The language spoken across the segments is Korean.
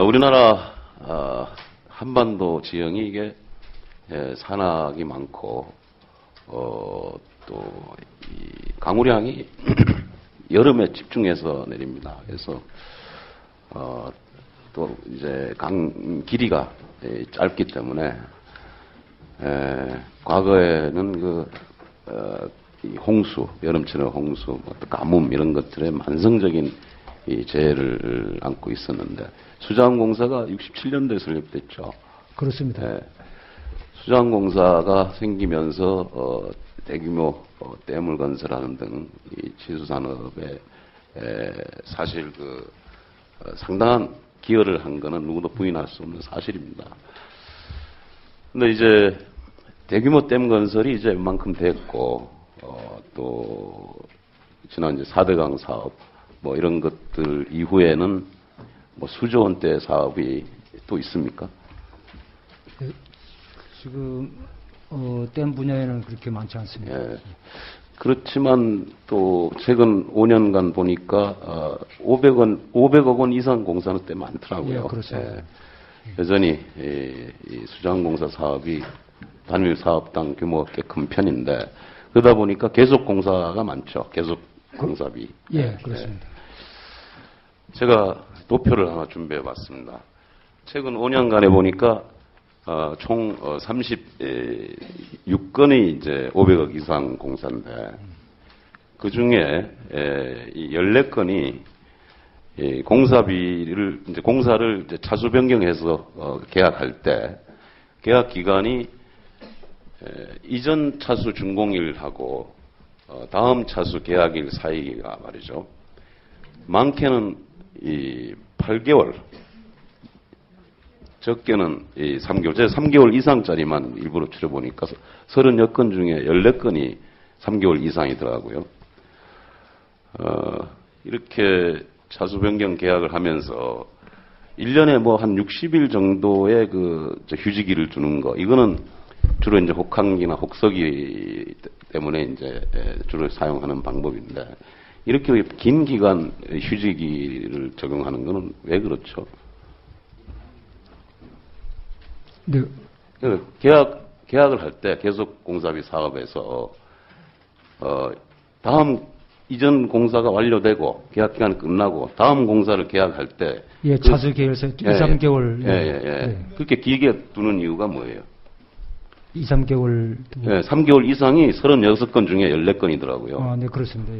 우리나라 한반도 지형이 이게 산악이 많고 또 이 강우량이 여름에 집중해서 내립니다. 그래서 또 이제 강 길이가 짧기 때문에 과거에는 이 홍수, 여름철의 홍수, 가뭄 이런 것들의 만성적인 이 재해를 안고 있었는데 수자원공사가 67년도에 설립됐죠. 그렇습니다. 수자원공사가 생기면서 대규모 댐을 건설하는 등 이 치수산업에 사실 상당한 기여를 한 것은 누구도 부인할 수 없는 사실입니다. 근데 이제 대규모 댐 건설이 이제 웬만큼 됐고 또 지난 이제 4대강 사업 뭐 이런 것들 이후에는 뭐 수조 원대 사업이 또 있습니까? 지금 댐 분야에는 그렇게 많지 않습니다. 예. 그렇지만 또 최근 5년간 보니까 500억 원 이상 공사는 꽤 많더라고요. 예, 그렇습니다. 여전히 이 수자원공사 사업이 단위 사업당 규모가 꽤 큰 편인데 그러다 보니까 계속 공사가 많죠. 계속 공사비. 예, 그렇습니다. 제가 도표를 하나 준비해 봤습니다. 최근 5년간에 보니까 총 36건이 이제 500억 이상 공사인데 그 중에 14건이 공사를 이제 차수 변경해서 계약할 때 계약 기간이 이전 차수 준공일하고 다음 차수 계약일 사이가 말이죠. 많게는 이 8개월, 적게는 이 3개월. 제가 3개월 이상짜리만 일부러 추려보니까 30여 건 중에 14건이 3개월 이상이더라고요. 이렇게 차수 변경 계약을 하면서 1년에 뭐 한 60일 정도의 휴지기를 주는 거, 이거는 주로 이제 혹한기나 혹서기 때문에 이제 주로 사용하는 방법인데, 이렇게 긴 기간 휴지기를 적용하는 거는 왜 그렇죠? 네. 계약을 할 때 계속 공사비 사업에서 다음 이전 공사가 완료되고 계약 기간이 끝나고 다음 공사를 계약할 때 차수 계열서 2, 3개월 네. 그렇게 길게 두는 이유가 뭐예요? 2, 3개월 3개월 이상이 36건 중에 14건이더라고요. 네, 그렇습니다.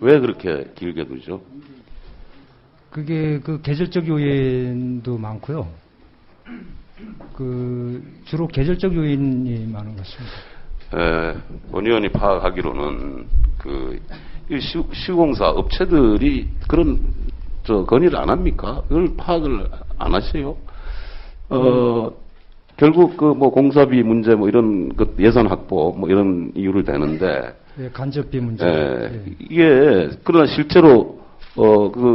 왜 그렇게 길게 두죠? 그게 계절적 요인도 많고요. 주로 계절적 요인이 많은 것 같습니다. 원 의원이 파악하기로는 시공사 업체들이 그런 건의를 안 합니까? 그걸 파악을 안 하세요? 결국 공사비 문제 이런 것 예산 확보 이런 이유를 대는데 간접비 문제. 이게 그러나 실제로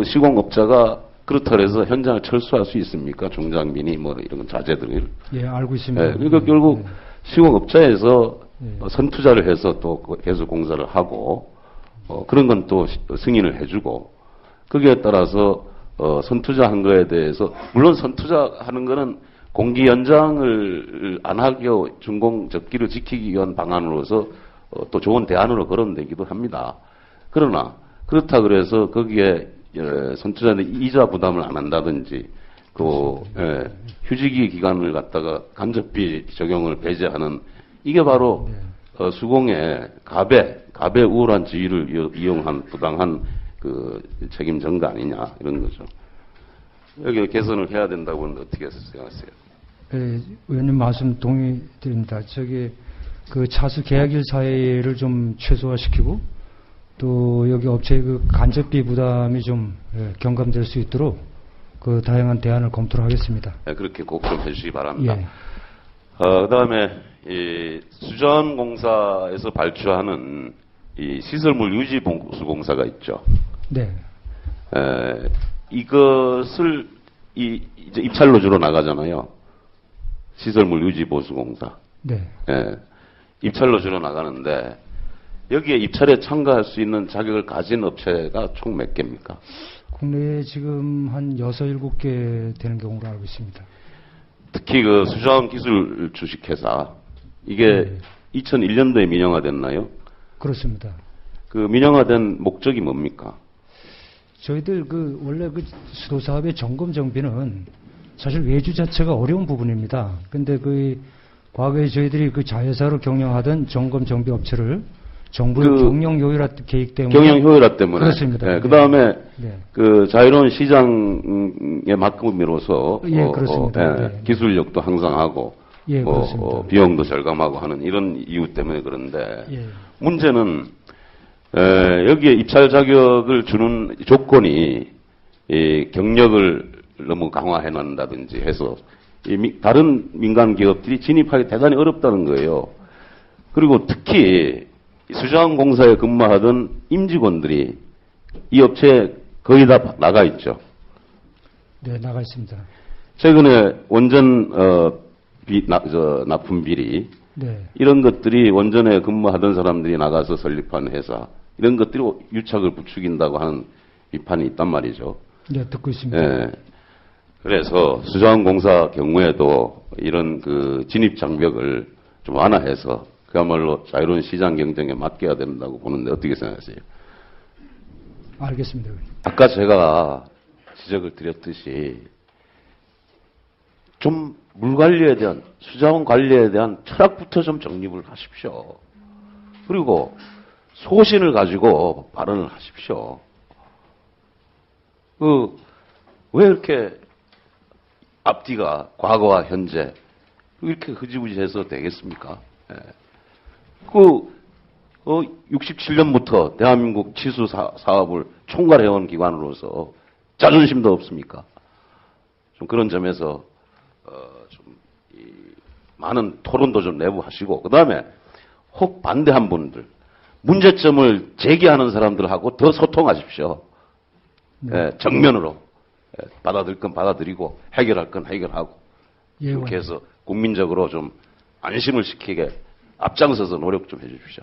시공업자가 그렇다 해서 현장을 철수할 수 있습니까? 중장비니 이런 자재들을. 알고 있습니다. 그러니까 결국 시공업자에서 선투자를 해서 또 계속 공사를 하고 그런 건 또 승인을 해주고 거기에 따라서 선투자한 거에 대해서 물론 선투자하는 거는 공기 연장을 안 하게 준공 적기를 지키기 위한 방안으로서 또 좋은 대안으로 거론되기도 합니다. 그러나 그렇다 그래서 거기에 선투자는 이자 부담을 안 한다든지 휴지기 기간을 갖다가 간접비 적용을 배제하는 이게 바로 수공의 갑의 우월한 지위를 이용한 부당한 책임 전가 아니냐 이런 거죠. 여기 개선을 해야 된다고는 어떻게 생각하세요? 의원님 말씀 동의드립니다. 차수 계약일 사이를 좀 최소화시키고 또 여기 업체의 간접비 부담이 좀 경감될 수 있도록 다양한 대안을 검토를 하겠습니다. 그렇게 꼭 좀 해주시기 바랍니다. 그다음에 이 수자원공사에서 발주하는 이 시설물 유지 보수공사가 있죠. 네. 이것을 이제 입찰로주로 나가잖아요. 시설물 유지 보수공사. 네. 입찰로주로 나가는데 여기에 입찰에 참가할 수 있는 자격을 가진 업체가 총 몇 개입니까? 국내에 지금 한 6, 7개 되는 경우로 알고 있습니다. 특히 그 수자원 기술 주식회사 이게 네. 2001년도에 민영화됐나요? 그렇습니다. 그 민영화된 목적이 뭡니까? 저희들 원래 수도 사업의 점검 정비는 사실 외주 자체가 어려운 부분입니다. 근데 과거에 저희들이 자회사로 경영하던 점검 정비 업체를 정부의 경영 효율화 계획 때문에 경영 효율화 때문에 그렇습니다. 네, 그다음에 네. 그 자유로운 시장의 막음으로써 예, 그렇습니다. 네, 기술력도 향상하고 예, 그렇습니다. 비용도 절감하고 하는 이런 이유 때문에 그런데 예. 문제는 여기에 입찰 자격을 주는 조건이 이 경력을 너무 강화해 놓는다든지 해서 다른 민간 기업들이 진입하기 대단히 어렵다는 거예요. 그리고 특히 수자원공사에 근무하던 임직원들이 이 업체에 거의 다 나가 있죠. 네, 나가 있습니다. 최근에 원전 납품 비리 네. 이런 것들이 원전에 근무하던 사람들이 나가서 설립한 회사 이런 것들이 유착을 부추긴다고 하는 비판이 있단 말이죠. 네, 듣고 있습니다. 예. 그래서 수자원공사 경우에도 이런 진입 장벽을 좀 완화해서 그야말로 자유로운 시장 경쟁에 맡겨야 된다고 보는데 어떻게 생각하세요? 알겠습니다. 아까 제가 지적을 드렸듯이 좀 물 관리에 대한 수자원 관리에 대한 철학부터 좀 정립을 하십시오. 그리고 소신을 가지고 발언을 하십시오. 왜 이렇게 앞뒤가 과거와 현재 이렇게 흐지부지해서 되겠습니까? 예. 67년부터 대한민국 치수 사업을 총괄해온 기관으로서 자존심도 없습니까? 좀 그런 점에서 많은 토론도 좀 내부하시고 그 다음에 혹 반대한 분들 문제점을 제기하는 사람들하고 더 소통하십시오. 네. 예, 정면으로 받아들일 건 받아들이고 해결할 건 해결하고 예, 그렇게 해서 국민적으로 좀 안심을 시키게 앞장서서 노력 좀 해주십시오.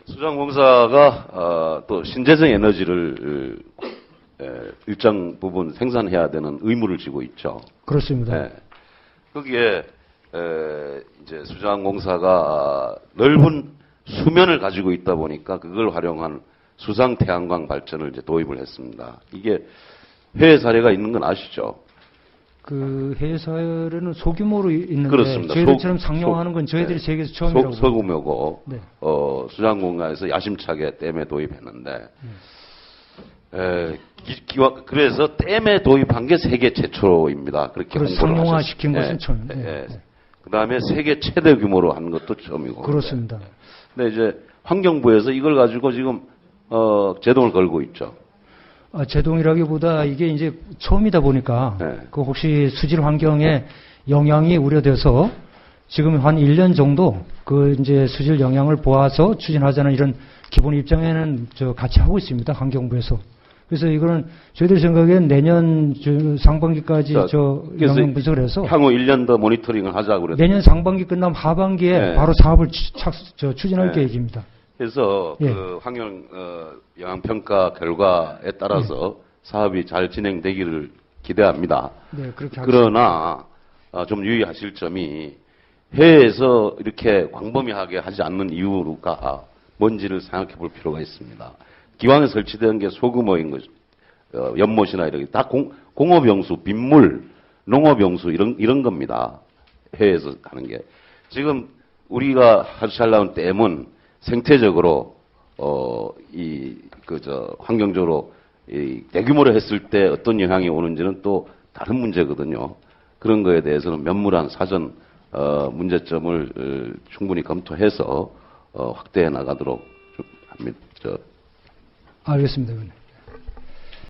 수자원공사가 또 신재생 에너지를 일정 부분 생산해야 되는 의무를 지고 있죠. 그렇습니다. 네. 거기에 이제 수자원공사가 넓은 수면을 가지고 있다 보니까 그걸 활용한 수상 태양광 발전을 이제 도입을 했습니다. 이게 해외 사례가 있는 건 아시죠? 해외 사례는 소규모로 있는데 그렇습니다. 저희들처럼 상용하는 건 저희들이 세계에서 처음이라고 소규모고 네. 수자원공사에서 야심차게 댐에 도입했는데 그래서 댐에 도입한 게 세계 최초입니다. 그렇게 홍보를 상용화시킨 하셨습니다. 것은 처음. 네. 네. 그다음에 세계 최대 규모로 한 것도 처음이고. 그렇습니다. 근데 이제 환경부에서 이걸 가지고 지금 제동을 걸고 있죠. 제동이라기보다 이게 이제 처음이다 보니까 네. 혹시 수질 환경에 영향이 우려돼서 지금 한 1년 정도 이제 수질 영향을 보아서 추진하자는 이런 기본 입장에는 같이 하고 있습니다. 환경부에서. 그래서 이거는 저희들 생각엔 내년 상반기까지 영향 분석을 해서 향후 1년 더 모니터링을 하자고 그랬어요. 내년 상반기 끝나면 하반기에 네. 바로 사업을 추진할 네. 계획입니다. 그래서 예. 환경 영향 평가 결과에 따라서 사업이 잘 진행되기를 기대합니다. 네, 그렇게 그러나 좀 유의하실 점이 해외에서 이렇게 광범위하게 하지 않는 이유가 뭔지를 생각해 볼 필요가 있습니다. 기왕에 설치된 게 소규모인 것, 연못이나 이렇게 다 공업용수, 빗물, 농업용수 이런 겁니다. 해외에서 하는 게. 지금 우리가 하려는 댐은 생태적으로 환경적으로 대규모로 했을 때 어떤 영향이 오는지는 또 다른 문제거든요. 그런 거에 대해서는 면밀한 사전 문제점을 충분히 검토해서 확대해 나가도록 합니다. 알겠습니다.